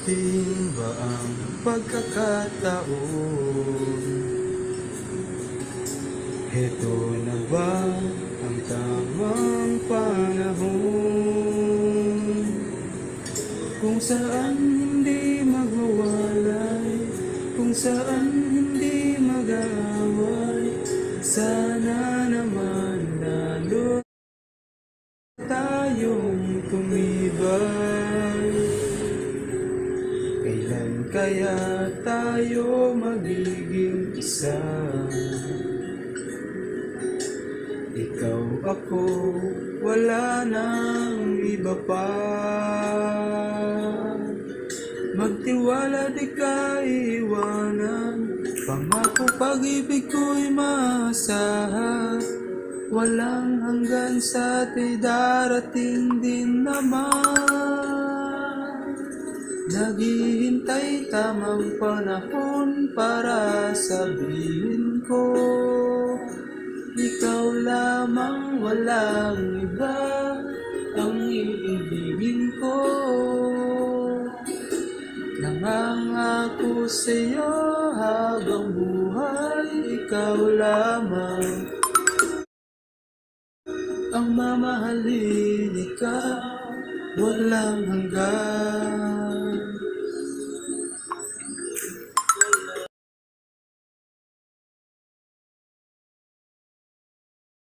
Darating ba ang pagkakataon? Heto na ba ang tamang panahon? Kung saan hindi magwawalay, kung saan hindi mag-aaway, sana naman lalo tayong tumibay. Kailan kaya tayo magiging isa? Ikaw, ako, wala nang iba pa. Magtiwala, di ka iiwanan. Pangako, pag-ibig ko'y maasahan. Walang hanggan sa atin, darating din naman. Naghihintay tamang panahon para sabihin ko, ikaw lamang, walang iba ang iibigin ko. Nangangako sa'yo habang buhay, ikaw lamang ang mamahalin, ikaw walang hanggan.